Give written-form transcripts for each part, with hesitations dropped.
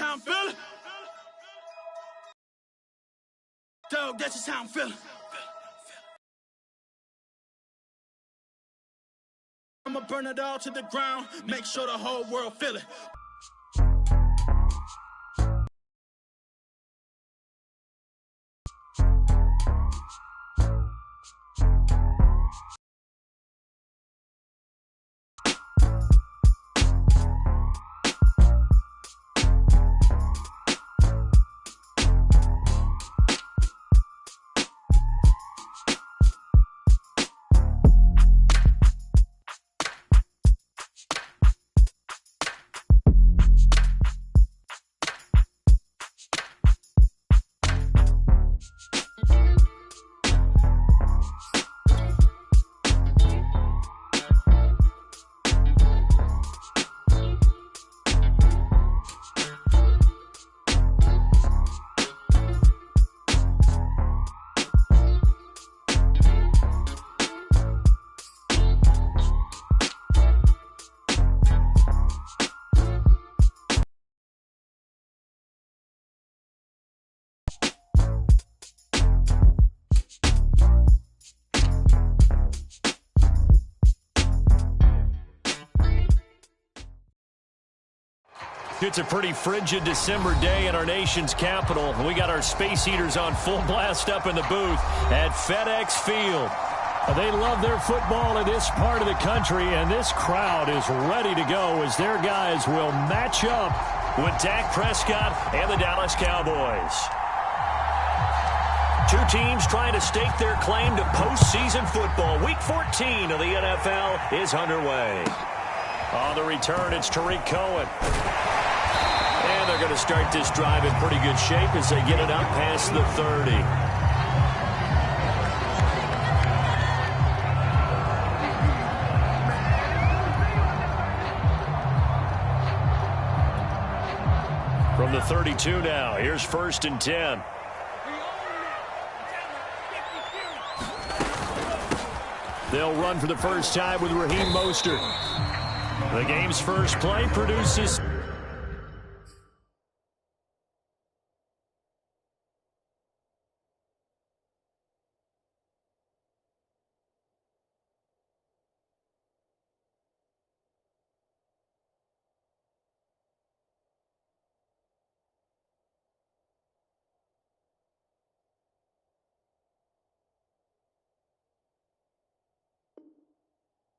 how I'm feeling. Dog, that's just how I'm feeling. I'ma burn it all to the ground, make sure the whole world feel it. It's a pretty frigid December day in our nation's capital. We got our space heaters on full blast up in the booth at FedEx Field. They love their football in this part of the country, and this crowd is ready to go as their guys will match up with Dak Prescott and the Dallas Cowboys. Two teams trying to stake their claim to postseason football. Week 14 of the NFL is underway. On the return, it's Tariq Cohen. And they're going to start this drive in pretty good shape as they get it up past the 30. From the 32 now, here's 1st and 10. They'll run for the first time with Raheem Mostert. The game's first play produces...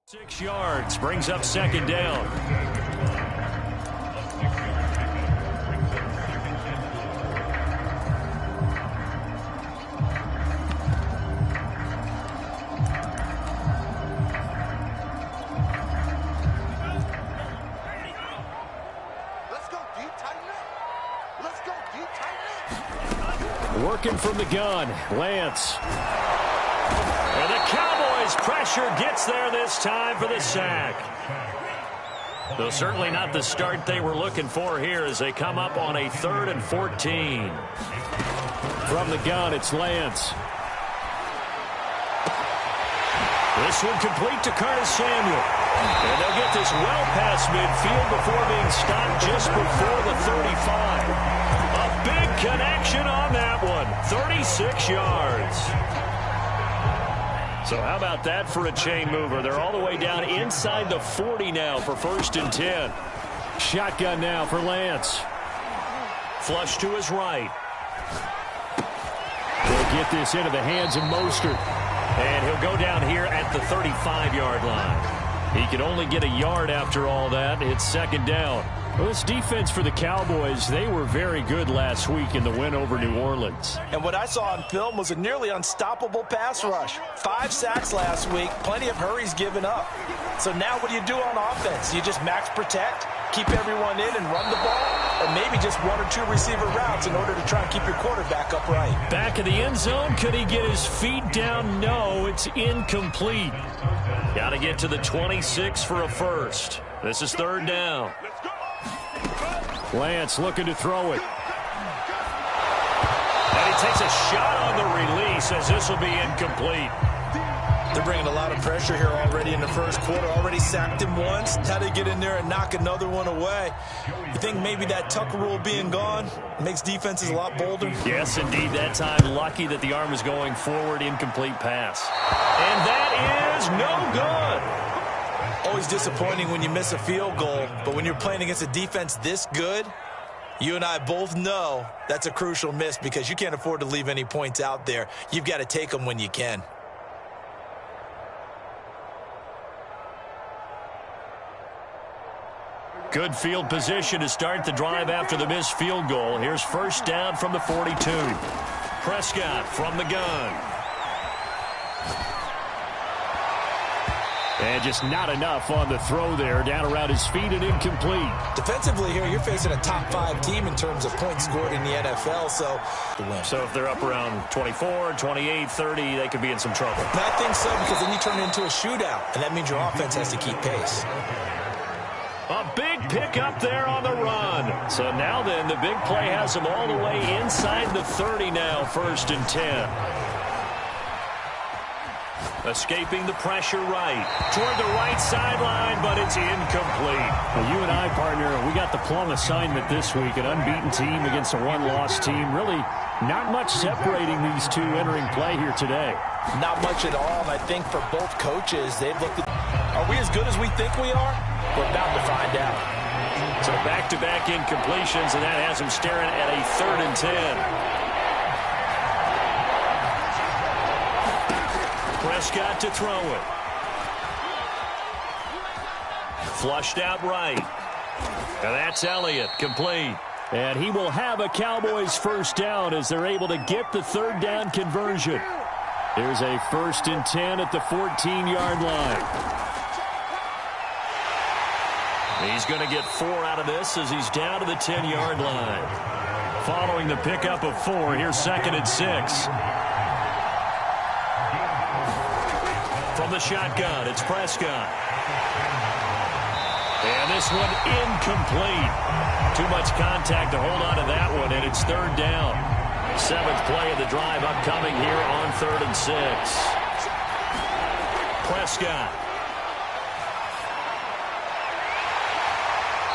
...6 yards, brings up 2nd down. Working from the gun, Lance. And the Cowboys' pressure gets there this time for the sack. Though certainly not the start they were looking for here as they come up on a 3rd and 14. From the gun, it's Lance. This one complete to Curtis Samuel. And they'll get this well past midfield before being stopped just before the 35. A big connection on that one. 36 yards. So how about that for a chain mover? They're all the way down inside the 40 now for 1st and 10. Shotgun now for Lance. Flush to his right. They'll get this into the hands of Mostert. And he'll go down here at the 35-yard line. He could only get a yard after all that. It's 2nd down. Well, this defense for the Cowboys, they were very good last week in the win over New Orleans. And what I saw on film was a nearly unstoppable pass rush. 5 sacks last week, plenty of hurries given up. So now what do you do on offense? You just max protect, keep everyone in and run the ball, or maybe just 1 or 2 receiver routes in order to try and keep your quarterback upright. Back in the end zone, could he get his feet down? No, it's incomplete. Got to get to the 26 for a first. This is 3rd down. Lance looking to throw it. And he takes a shot on the release as this will be incomplete. They're bringing a lot of pressure here already in the first quarter. Already sacked him once. How to get in there and knock another one away. You think maybe that Tucker rule being gone makes defenses a lot bolder? Yes, indeed. That time, lucky that the arm is going forward. Incomplete pass. And that is no good. Always disappointing when you miss a field goal, but when you're playing against a defense this good, you and I both know that's a crucial miss because you can't afford to leave any points out there. You've got to take them when you can. Good field position to start the drive after the missed field goal. Here's first down from the 42. Prescott from the gun. And just not enough on the throw there. Down around his feet and incomplete. Defensively here, you're facing a top-5 team in terms of points scored in the NFL, so if they're up around 24, 28, 30, they could be in some trouble. And I think so, because then you turn it into a shootout, and that means your offense has to keep pace. A big pickup there on the run. So now then, the big play has them all the way inside the 30 now, 1st and 10. Escaping the pressure right. Toward the right sideline, but it's incomplete. Well, you and I, partner, we got the plum assignment this week. An unbeaten team against a one-loss team. Really not much separating these two entering play here today. Not much at all, and I think for both coaches, they've looked at, are we as good as we think we are? We're about to find out. So back-to-back incompletions, and that has them staring at a 3rd and 10. Prescott to throw it. Flushed out right. And that's Elliott, complete. And he will have a Cowboys first down as they're able to get the 3rd down conversion. Here's a 1st and 10 at the 14-yard line. He's going to get 4 out of this as he's down to the 10-yard line. Following the pickup of 4, here's 2nd and 6. From the shotgun, it's Prescott. And this one incomplete. Too much contact to hold on to that one, and it's 3rd down. 7th play of the drive upcoming here on 3rd and 6. Prescott.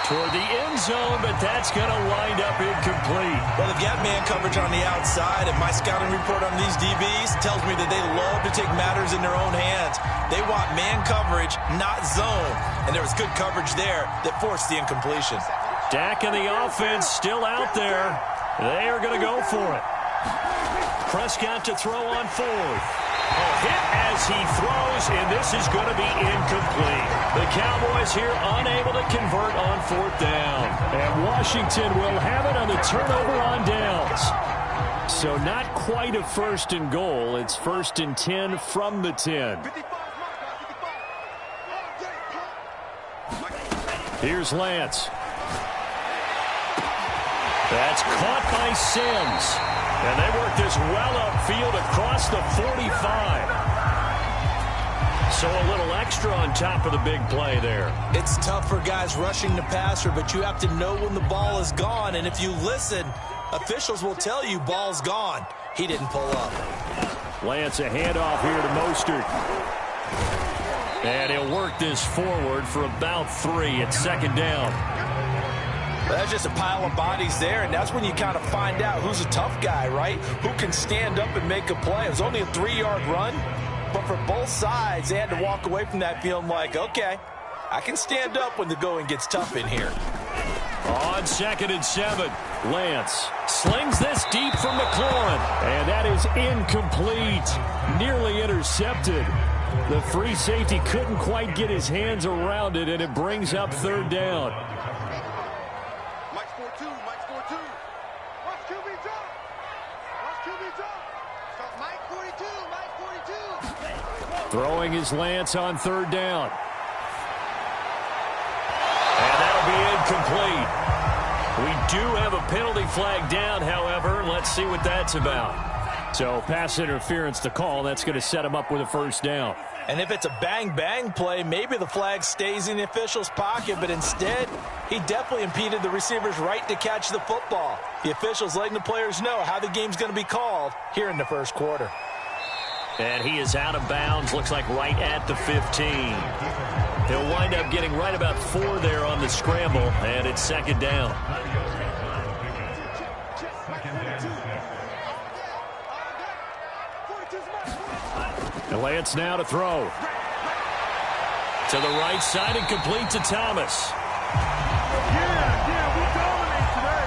Toward the end zone, but that's going to wind up incomplete. Well, they've got man coverage on the outside, and my scouting report on these DBs tells me that they love to take matters in their own hands. They want man coverage, not zone. And there was good coverage there that forced the incompletion. Dak and the offense still out there. They are going to go for it. Prescott to throw on 4th. A hit as he throws, and this is going to be incomplete. The Cowboys here unable to convert on 4th down. And Washington will have it on the turnover on downs. So not quite a 1st and goal. It's 1st and 10 from the 10. Here's Lance. That's caught by Sims. And they work this well upfield across the 45. So a little extra on top of the big play there. It's tough for guys rushing the passer, but you have to know when the ball is gone. And if you listen, officials will tell you ball's gone. He didn't pull up. Lance, a handoff here to Mostert. And he'll work this forward for about 3 at 2nd down. That's just a pile of bodies there, and that's when you kind of find out who's a tough guy, right? Who can stand up and make a play. It was only a 3-yard run, but for both sides, they had to walk away from that feeling like, okay, I can stand up when the going gets tough in here. On 2nd and 7, Lance slings this deep from McLaurin, and that is incomplete, nearly intercepted. The free safety couldn't quite get his hands around it, and it brings up 3rd down. Throwing his Lance on 3rd down. And that'll be incomplete. We do have a penalty flag down, however. Let's see what that's about. So pass interference to call. That's going to set him up with a 1st down. And if it's a bang-bang play, maybe the flag stays in the official's pocket, but instead, he definitely impeded the receiver's right to catch the football. The official's letting the players know how the game's going to be called here in the 1st quarter. And he is out of bounds, looks like right at the 15. He'll wind up getting right about 4 there on the scramble, and it's second down. And Lance now to throw. To the right side and complete to Thomas. We dominate today.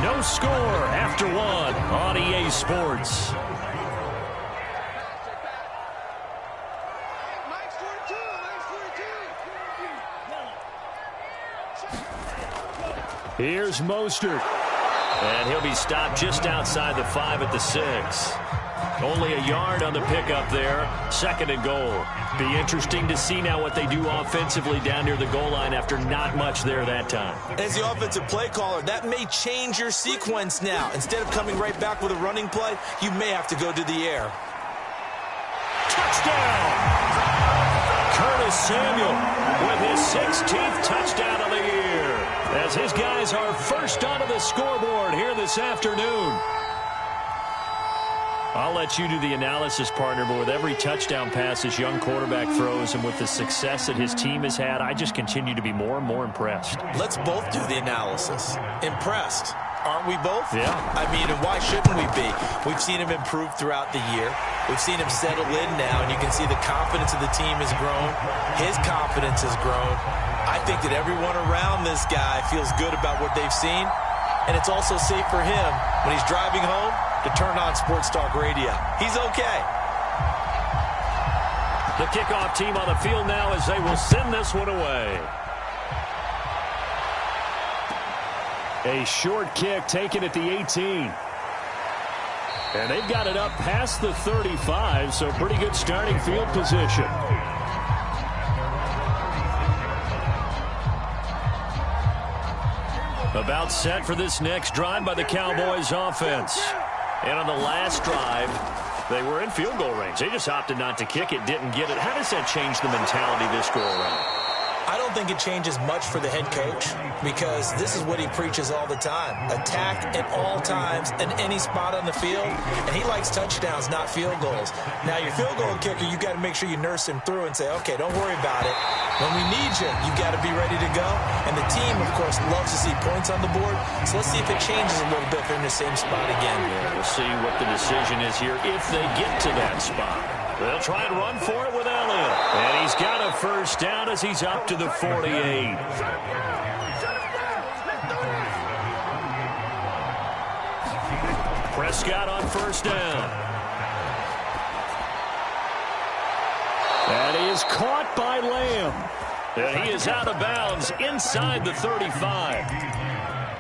No score after 1 on EA Sports. Here's Mostert. And he'll be stopped just outside the 5 at the 6. Only a yard on the pickup there. 2nd and goal. Be interesting to see now what they do offensively down near the goal line after not much there that time. As the offensive play caller, that may change your sequence now. Instead of coming right back with a running play, you may have to go to the air. Touchdown! Curtis Samuel with his 16th touchdown of the year, as his guys are first onto the scoreboard here this afternoon. I'll let you do the analysis, partner, but with every touchdown pass this young quarterback throws and with the success that his team has had, I just continue to be more and more impressed. Let's both do the analysis. Impressed. Aren't we both? Yeah. I mean, and why shouldn't we be? We've seen him improve throughout the year. We've seen him settle in now, and you can see the confidence of the team has grown. His confidence has grown. I think that everyone around this guy feels good about what they've seen, and it's also safe for him when he's driving home to turn on Sports Talk Radio. He's okay. The kickoff team on the field now as they will send this one away. A short kick taken at the 18. And they've got it up past the 35, so pretty good starting field position. About set for this next drive by the Cowboys offense. And on the last drive, they were in field goal range. They just opted not to kick it, didn't get it. How does that change the mentality this go around? I don't think it changes much for the head coach because this is what he preaches all the time. Attack at all times and any spot on the field. And he likes touchdowns, not field goals. Now, your field goal kicker, you got to make sure you nurse him through and say, okay, don't worry about it. When we need you, you got to be ready to go. And the team, of course, loves to see points on the board. So let's see if it changes a little bit if they're in the same spot again. Yeah, we'll see what the decision is here if they get to that spot. They'll try and run for it with Elliott. And he's got a first down as he's up to the 48. Prescott on first down. And he is caught by Lamb. And he is out of bounds inside the 35.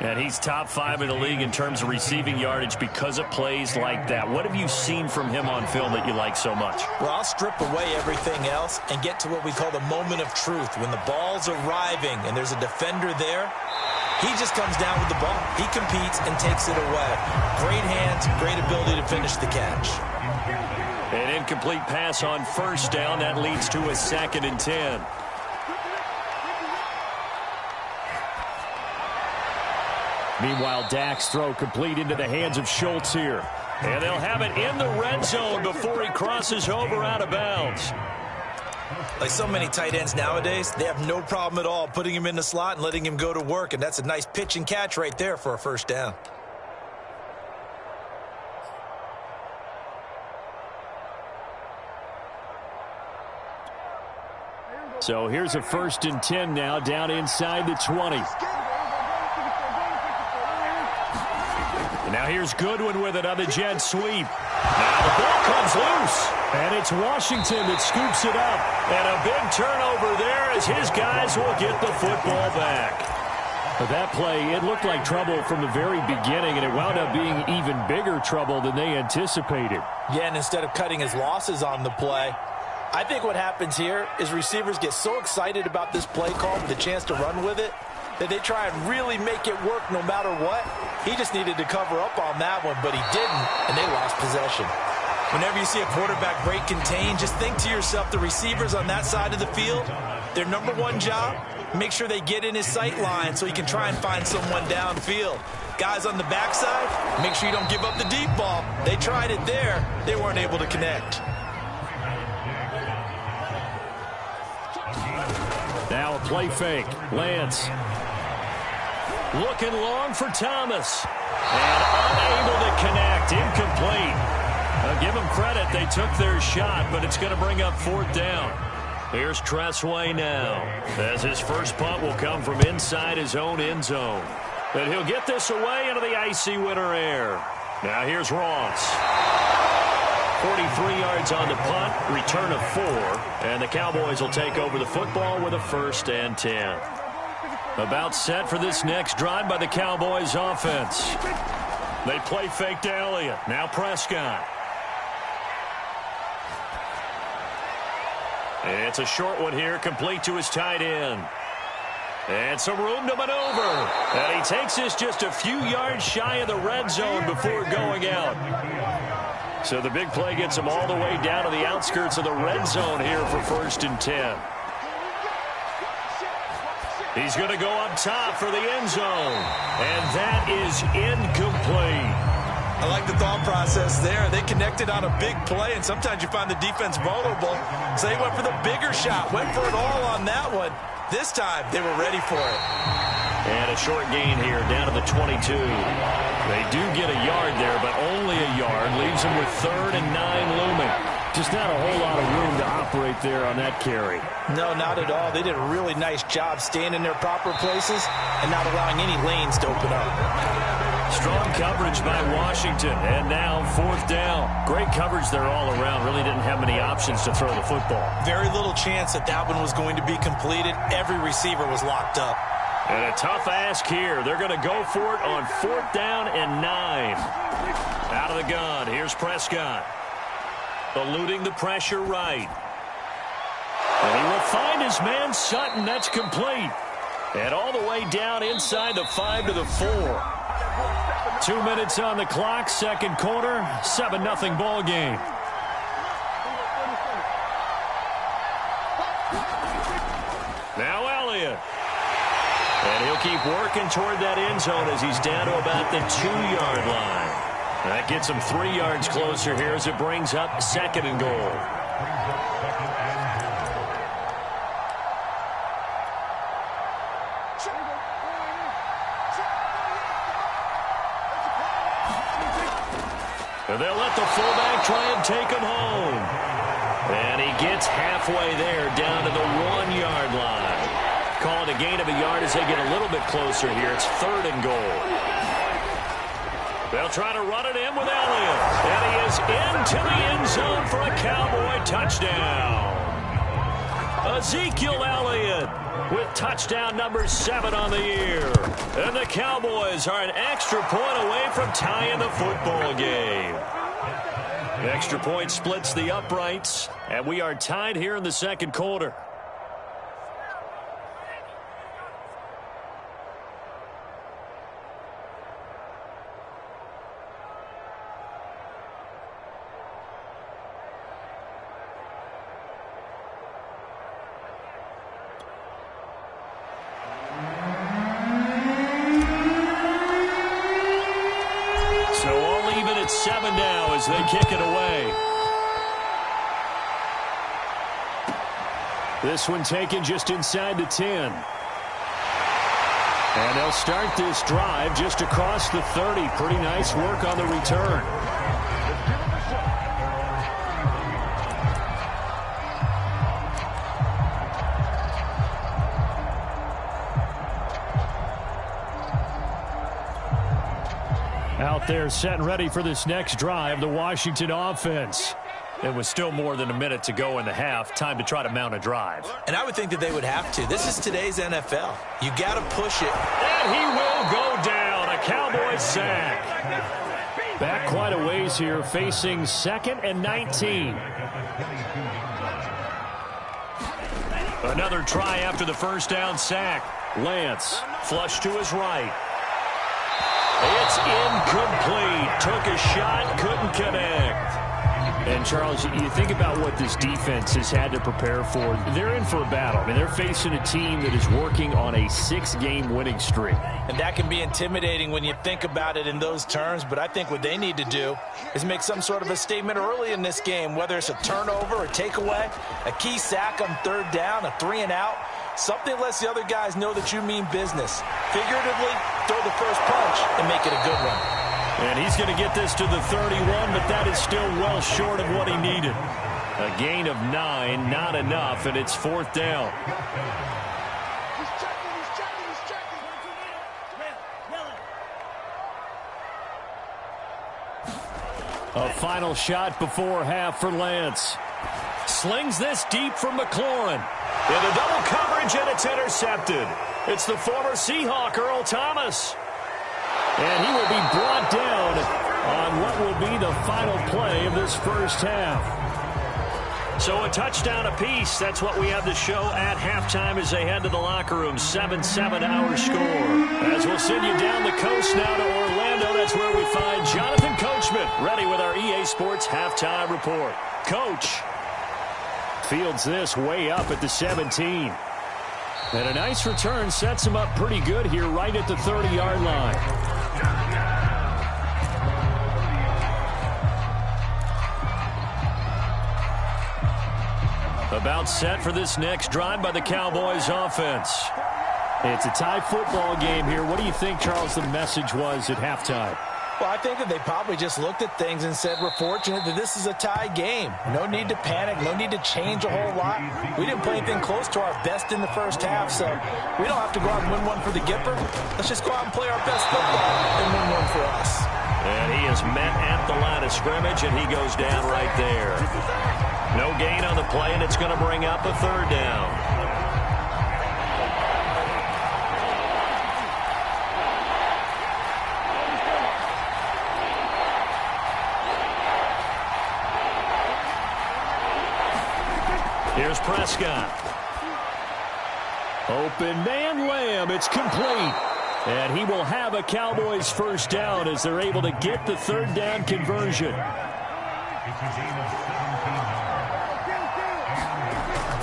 And he's top 5 in the league in terms of receiving yardage because of plays like that. What have you seen from him on film that you like so much? Well, I'll strip away everything else and get to what we call the moment of truth. When the ball's arriving and there's a defender there, he just comes down with the ball. He competes and takes it away. Great hands, great ability to finish the catch. An incomplete pass on first down. That leads to a 2nd and 10. Meanwhile, Dak's throw complete into the hands of Schultz here. And they'll have it in the red zone before he crosses over out of bounds. Like so many tight ends nowadays, they have no problem at all putting him in the slot and letting him go to work. And that's a nice pitch and catch right there for a first down. So here's a 1st and 10 now down inside the 20. And now here's Goodwin with it on the jet sweep. Now the ball comes loose. And it's Washington that scoops it up. And a big turnover there as his guys will get the football back. But that play, it looked like trouble from the very beginning, and it wound up being even bigger trouble than they anticipated. Yeah, and instead of cutting his losses on the play, I think what happens here is receivers get so excited about this play call with the chance to run with it that they try and really make it work no matter what. He just needed to cover up on that one, but he didn't, and they lost possession. Whenever you see a quarterback break contain, just think to yourself, the receivers on that side of the field, their number one job, make sure they get in his sight line so he can try and find someone downfield. Guys on the backside, make sure you don't give up the deep ball. They tried it there. They weren't able to connect. Now a play fake. Lance. Looking long for Thomas. And unable to connect. Incomplete. Give them credit. They took their shot, but it's going to bring up 4th down. Here's Tressway now, as his first punt will come from inside his own end zone. And he'll get this away into the icy winter air. Now here's Ross. 43 yards on the punt, return of 4, and the Cowboys will take over the football with a 1st and 10. About set for this next drive by the Cowboys offense. They play fake to Elliott. Now Prescott. It's a short one here, complete to his tight end. And some room to maneuver. And he takes this just a few yards shy of the red zone before going out. So the big play gets him all the way down to the outskirts of the red zone here for 1st and 10. He's going to go up top for the end zone. And that is incomplete. I like the thought process there. They connected on a big play, and sometimes you find the defense vulnerable. So they went for the bigger shot, went for it all on that one. This time, they were ready for it. And a short gain here, down to the 22. They do get a yard there, but only a yard. Leaves them with 3rd and 9 looming. Just not a whole lot of room to operate there on that carry. No, not at all. They did a really nice job staying in their proper places and not allowing any lanes to open up. Strong coverage by Washington, and now 4th down. Great coverage there all around. Really didn't have many options to throw the football. Very little chance that that one was going to be completed. Every receiver was locked up. And a tough ask here. They're going to go for it on 4th down and 9. Out of the gun, here's Prescott. Eluding the pressure right. And he will find his man Sutton. That's complete. And all the way down inside the 5 to the 4. 2 minutes on the clock, second quarter, 7-0 ball game. Now Elliott. And he'll keep working toward that end zone as he's down to about the 2-yard line. That gets him 3 yards closer here as it brings up 2nd and goal. And they'll let the fullback try and take him home. And he gets halfway there, down to the 1-yard line. Call it a gain of a yard as they get a little bit closer here. It's 3rd and goal. They'll try to run it in with Elliott. And he is into the end zone for a Cowboy touchdown. Ezekiel Elliott with touchdown number 7 on the year. And the Cowboys are an extra point away from tying the football game. The extra point splits the uprights, and we are tied here in the second quarter. They kick it away. This one taken just inside the 10. And they'll start this drive just across the 30. Pretty nice work on the return. Out there set and ready for this next drive, the Washington offense. It was still more than a minute to go in the half. Time to try to mount a drive. And I would think that they would have to. This is today's NFL. You got to push it. And he will go down. A Cowboy sack. Back quite a ways here, facing 2nd and 19. Another try after the first down sack. Lance, flush to his right. It's incomplete. Took a shot, couldn't connect. And, Charles, you think about what this defense has had to prepare for. They're in for a battle. I mean, they're facing a team that is working on a 6-game winning streak. And that can be intimidating when you think about it in those terms, but I think what they need to do is make some sort of a statement early in this game, whether it's a turnover, a takeaway, a key sack on third down, a 3-and-out. Something that lets the other guys know that you mean business. Figuratively, throw the first punch and make it a good one. And he's going to get this to the 31, but that is still well short of what he needed. A gain of 9, not enough, and it's 4th down. A final shot before half for Lance. Slings this deep from McLaurin. Into double coverage, and it's intercepted. It's the former Seahawk, Earl Thomas. And he will be brought down on what will be the final play of this first half. So a touchdown apiece. That's what we have to show at halftime as they head to the locker room. 7-7 our score. As we'll send you down the coast now to Orlando, that's where we find Jonathan Coachman, ready with our EA Sports halftime report. Coach fields this way up at the 17. And a nice return sets him up pretty good here right at the 30-yard line. About set for this next drive by the Cowboys offense. It's a tie football game here. What do you think, Charles, the message was at halftime? Well, I think that they probably just looked at things and said, we're fortunate that this is a tie game. No need to panic. No need to change a whole lot. We didn't play anything close to our best in the first half, so we don't have to go out and win one for the Gipper. Let's just go out and play our best football and win one for us. And he is met at the line of scrimmage, and he goes down right there. No gain on the play, and it's going to bring up a 3rd down. Here's Prescott. Open man Lamb. It's complete. And he will have a Cowboys first down as they're able to get the 3rd down conversion.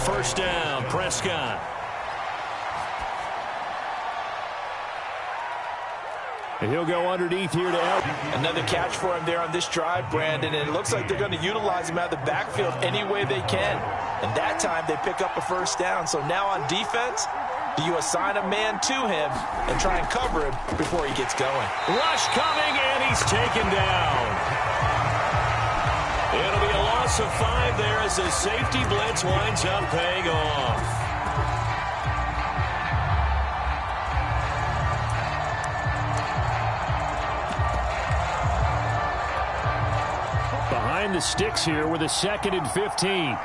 First down, Prescott. And he'll go underneath here to Elton. Another catch for him there on this drive, Brandon, and it looks like they're going to utilize him out of the backfield any way they can. And that time they pick up a first down. So now on defense, do you assign a man to him and try and cover him before he gets going? Rush coming, and he's taken down. It'll be a loss of 5 there as the safety blitz winds up paying off. Behind the sticks here with a 2nd and 15.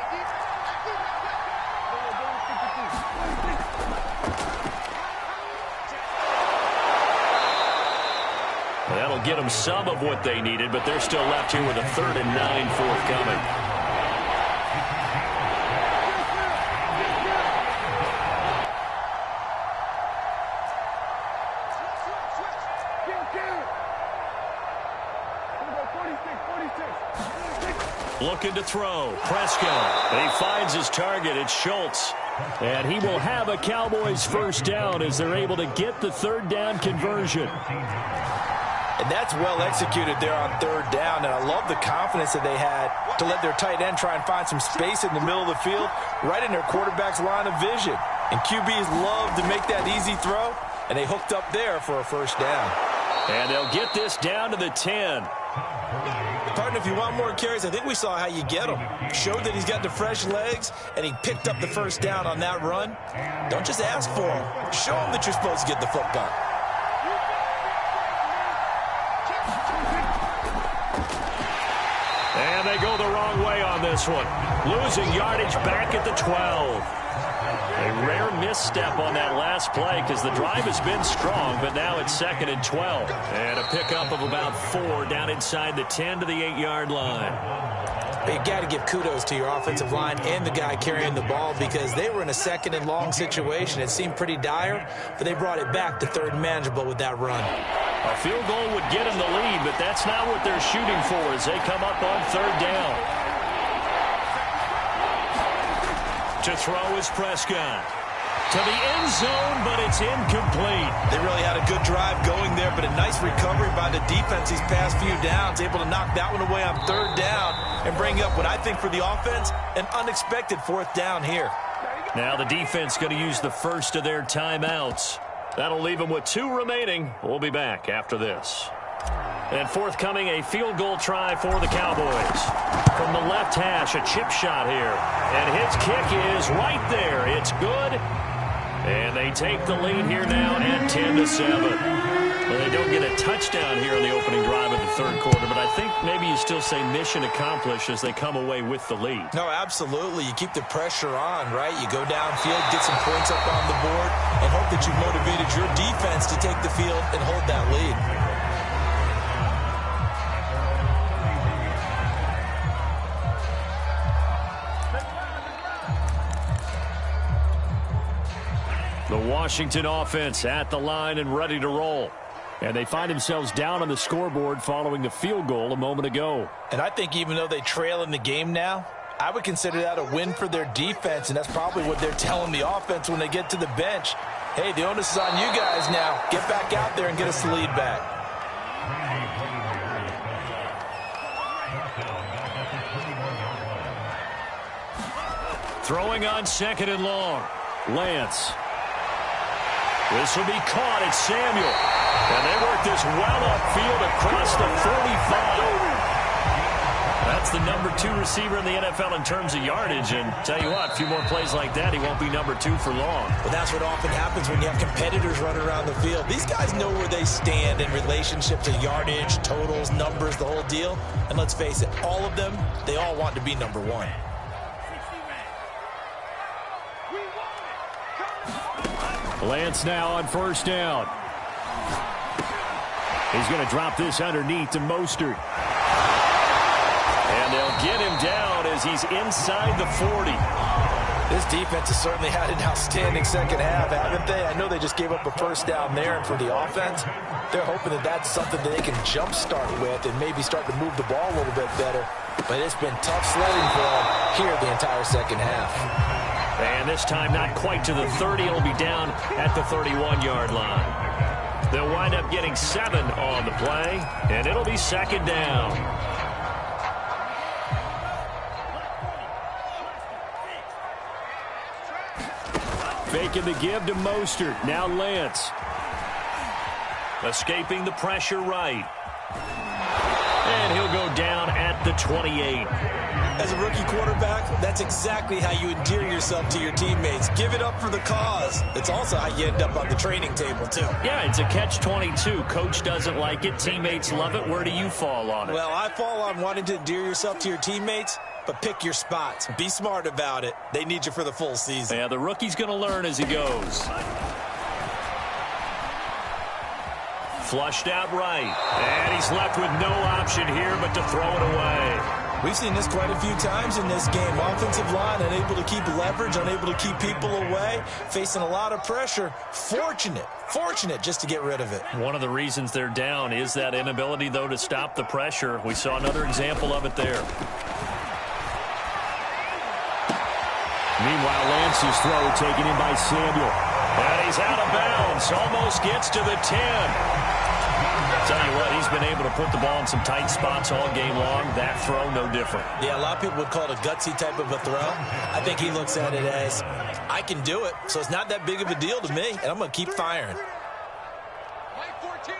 That'll get them some of what they needed, but they're still left here with a 3rd and 9 forthcoming. Looking to throw. Prescott. And he finds his target. It's Schultz. And he will have a Cowboys first down as they're able to get the 3rd down conversion. And that's well executed there on 3rd down. And I love the confidence that they had to let their tight end try and find some space in the middle of the field, right in their quarterback's line of vision. And QBs love to make that easy throw, and they hooked up there for a first down. And they'll get this down to the 10. Partner, if you want more carries, I think we saw how you get him. Showed that he's got the fresh legs, and he picked up the first down on that run. Don't just ask for him. Show him that you're supposed to get the football. And they go the wrong way on this one. Losing yardage back at the 12. A rare misstep on that last play because the drive has been strong, but now it's 2nd and 12. And a pickup of about 4 down inside the 10 to the 8-yard line. You got to give kudos to your offensive line and the guy carrying the ball because they were in a 2nd and long situation. It seemed pretty dire, but they brought it back to 3rd and manageable with that run. A field goal would get them the lead, but that's not what they're shooting for as they come up on third down. To throw is Prescott. To the end zone, but it's incomplete. They really had a good drive going there, but a nice recovery by the defense these past few downs, able to knock that one away on third down and bring up what I think for the offense, an unexpected fourth down here. Now the defense going to use the first of their timeouts. That'll leave them with 2 remaining. We'll be back after this. And forthcoming, a field goal try for the Cowboys. From the left hash, a chip shot here. And his kick is right there. It's good. And they take the lead here now at 10-7. Well, they don't get a touchdown here in the opening drive of the third quarter, but I think maybe you still say mission accomplished as they come away with the lead. No, absolutely. You keep the pressure on, right? You go downfield, get some points up on the board, and hope that you've motivated your defense to take the field and hold that lead. The Washington offense at the line and ready to roll. And they find themselves down on the scoreboard following the field goal a moment ago. And I think even though they trail in the game now, I would consider that a win for their defense, and that's probably what they're telling the offense when they get to the bench. Hey, the onus is on you guys now. Get back out there and get us the lead back. Throwing on second and long. Lance. This will be caught. It's Samuel. And they work this well upfield across the 45. That's the number 2 receiver in the NFL in terms of yardage. And tell you what, a few more plays like that, he won't be number 2 for long. But that's what often happens when you have competitors running around the field. These guys know where they stand in relationship to yardage, totals, numbers, the whole deal. And let's face it, all of them, they all want to be number 1. Lance now on first down. He's going to drop this underneath to Mostert. And they'll get him down as he's inside the 40. This defense has certainly had an outstanding second half, haven't they? I know they just gave up a first down there, and for the offense, they're hoping that that's something that they can jumpstart with and maybe start to move the ball a little bit better. But it's been tough sledding for them here the entire second half. And this time not quite to the 30. It'll be down at the 31-yard line. They'll wind up getting 7 on the play, and it'll be second down. Faking the give to Mostert. Now Lance. Escaping the pressure right. And he'll go down at the 28. As a rookie quarterback, that's exactly how you endear yourself to your teammates. Give it up for the cause. It's also how you end up on the training table, too. Yeah, it's a catch-22. Coach doesn't like it. Teammates love it. Where do you fall on it? Well, I fall on wanting to endear yourself to your teammates, but pick your spots. Be smart about it. They need you for the full season. Yeah, the rookie's going to learn as he goes. Flushed out right. And he's left with no option here but to throw it away. We've seen this quite a few times in this game. Offensive line unable to keep leverage, unable to keep people away, facing a lot of pressure. Fortunate just to get rid of it. One of the reasons they're down is that inability, though, to stop the pressure. We saw another example of it there. Meanwhile, Lance's throw taken in by Samuel. And he's out of bounds. Almost gets to the 10. Tell you what, he's been able to put the ball in some tight spots all game long. That throw, no different. Yeah, a lot of people would call it a gutsy type of a throw. I think he looks at it as, I can do it, so it's not that big of a deal to me, and I'm going to keep firing. Mike 14.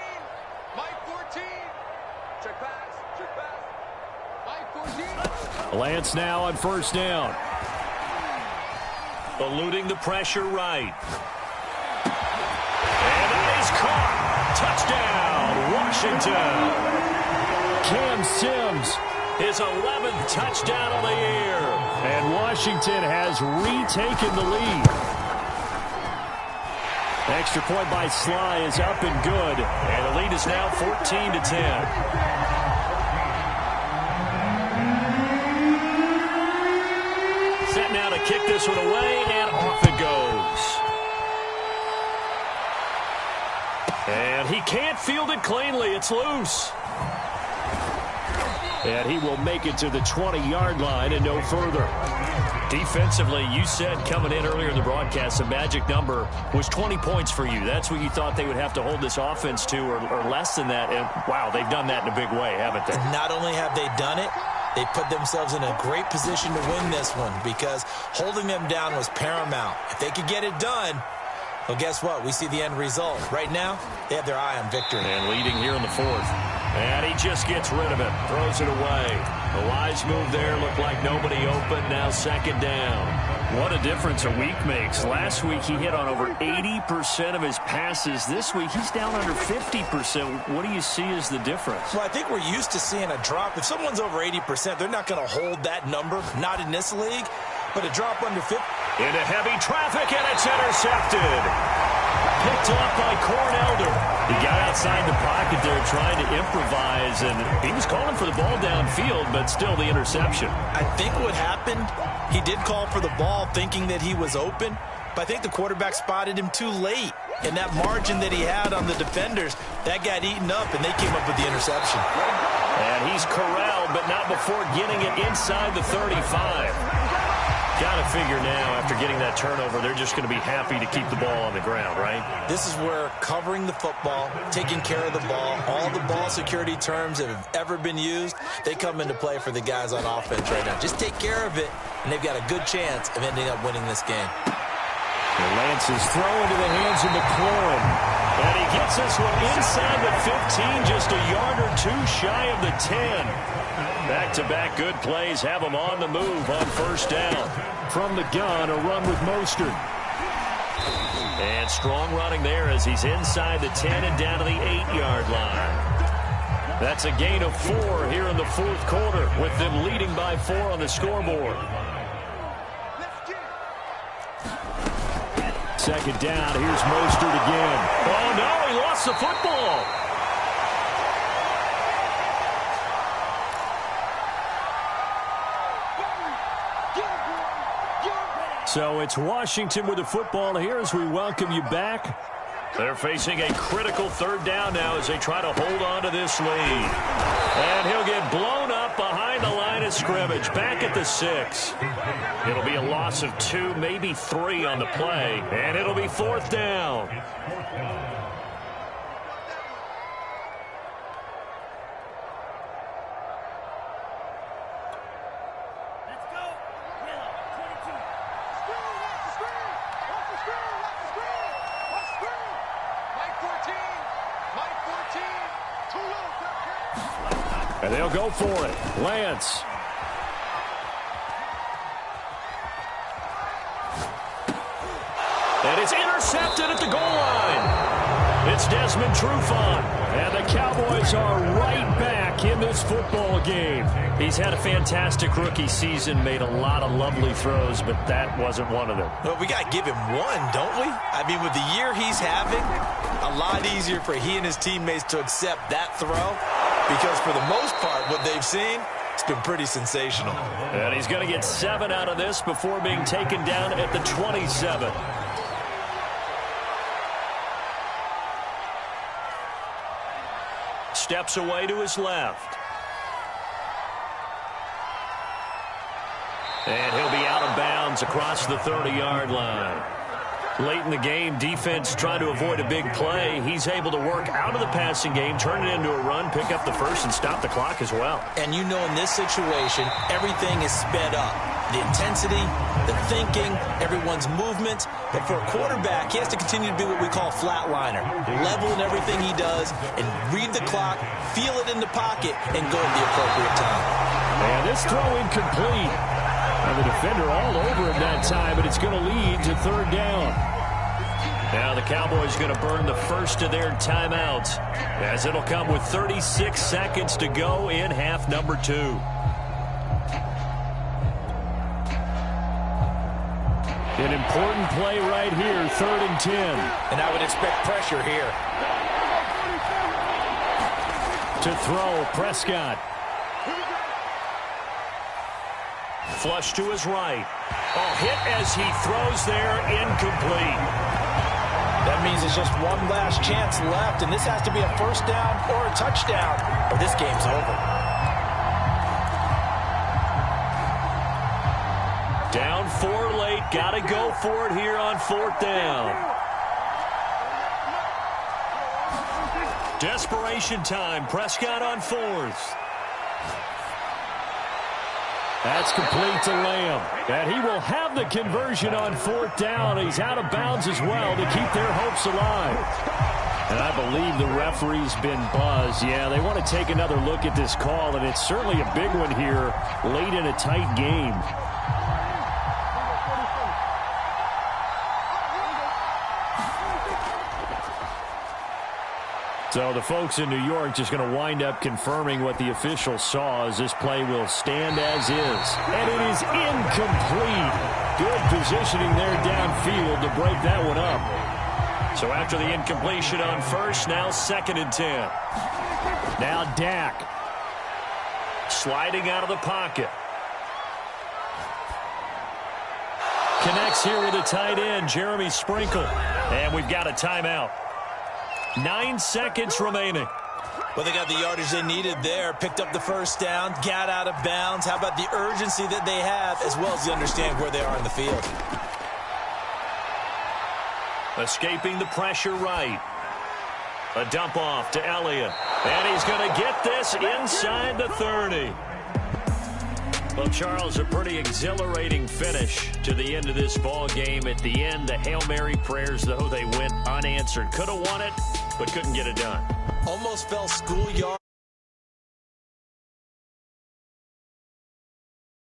Check pass. Mike 14. Lance now on first down. Eluding the pressure right. And that is caught. Touchdown, Washington. Cam Sims, his 11th touchdown of the year. And Washington has retaken the lead. Extra point by Sly is up and good. And the lead is now 14-10. Set now to kick this one away, and off it goes. And he can't field it cleanly. It's loose. And he will make it to the 20-yard line and no further. Defensively, you said coming in earlier in the broadcast, the magic number was 20 points for you. That's what you thought they would have to hold this offense to, or less than that. And, wow, they've done that in a big way, haven't they? Not only have they done it, they put themselves in a great position to win this one because holding them down was paramount. If they could get it done, well, guess what? We see the end result. Right now, they have their eye on victory. And leading here in the fourth. And he just gets rid of it. Throws it away. A wise move there. Looked like nobody open. Now second down. What a difference a week makes. Last week he hit on over 80% of his passes. This week he's down under 50%. What do you see as the difference? Well, I think we're used to seeing a drop. If someone's over 80%, they're not going to hold that number. Not in this league. But a drop under 50. Into heavy traffic, and it's intercepted. Picked off by Cornelder. He got outside the pocket there trying to improvise, and he was calling for the ball downfield, but still the interception. I think what happened, he did call for the ball thinking that he was open, but I think the quarterback spotted him too late. And that margin that he had on the defenders, that got eaten up, and they came up with the interception. And he's corralled, but not before getting it inside the 35. Got to figure now, after getting that turnover, they're just going to be happy to keep the ball on the ground, right? This is where covering the football, taking care of the ball, all the ball security terms that have ever been used, they come into play for the guys on offense right now. Just take care of it, and they've got a good chance of ending up winning this game. And Lance is thrown into the hands of McLaurin. And he gets this one inside the 15, just a yard or two shy of the 10. Back-to-back good plays have him on the move on first down. From the gun, a run with Mostert. And strong running there as he's inside the 10 and down to the 8-yard line. That's a gain of 4 here in the fourth quarter, with them leading by 4 on the scoreboard. Second down, here's Mostert again. Oh, no, he lost the football. So it's Washington with the football here as we welcome you back. They're facing a critical third down now as they try to hold on to this lead. And he'll get blown up behind the line of scrimmage, back at the 6. It'll be a loss of 2, maybe 3 on the play, and it'll be fourth down. And they'll go for it. Lance. And it's intercepted at the goal line. It's Desmond Trufant. And the Cowboys are right back in this football game. He's had a fantastic rookie season, made a lot of lovely throws, but that wasn't one of them. Well, we got to give him one, don't we? I mean, with the year he's having, a lot easier for he and his teammates to accept that throw. Because for the most part, what they've seen, it's been pretty sensational. And he's going to get 7 out of this before being taken down at the 27. Steps away to his left. And he'll be out of bounds across the 30-yard line. Late in the game, defense trying to avoid a big play. He's able to work out of the passing game, turn it into a run, pick up the first, and stop the clock as well. And you know in this situation, everything is sped up. The intensity, the thinking, everyone's movement. But for a quarterback, he has to continue to be what we call flatliner. Level in everything he does and read the clock, feel it in the pocket, and go at the appropriate time. And this throw incomplete. And the defender all over him that time, but it's going to lead to third down. Now the Cowboys going to burn the first of their timeouts as it'll come with 36 seconds to go in half number 2. An important play right here, 3rd and 10. And I would expect pressure here. To throw, Prescott. Flush to his right. Oh, hit as he throws there, incomplete. That That means it's just one last chance left, and this has to be a first down or a touchdown, or this game's over. Down 4 late. Got to go for it here on 4th down. Desperation time. Prescott on 4th. That's complete to Lamb. And he will have the conversion on 4th down. He's out of bounds as well to keep their hopes alive. And I believe the referee's been buzzed. Yeah, they want to take another look at this call, and it's certainly a big one here late in a tight game. So the folks in New York just going to wind up confirming what the official saw, as this play will stand as is. And it is incomplete. Good positioning there downfield to break that one up. So after the incompletion on first, now 2nd and 10. Now Dak sliding out of the pocket. Connects here with a tight end, Jeremy Sprinkle. And we've got a timeout. 9 seconds remaining. Well, they got the yardage they needed there. Picked up the first down, got out of bounds. How about the urgency that they have, as well as they understand where they are in the field? Escaping the pressure right. A dump off to Elliott. And he's going to get this inside the 30. Well, Charles, a pretty exhilarating finish to the end of this ball game. At the end, the Hail Mary prayers, though, they went unanswered. Could have won it, but couldn't get it done. Almost fell schoolyard.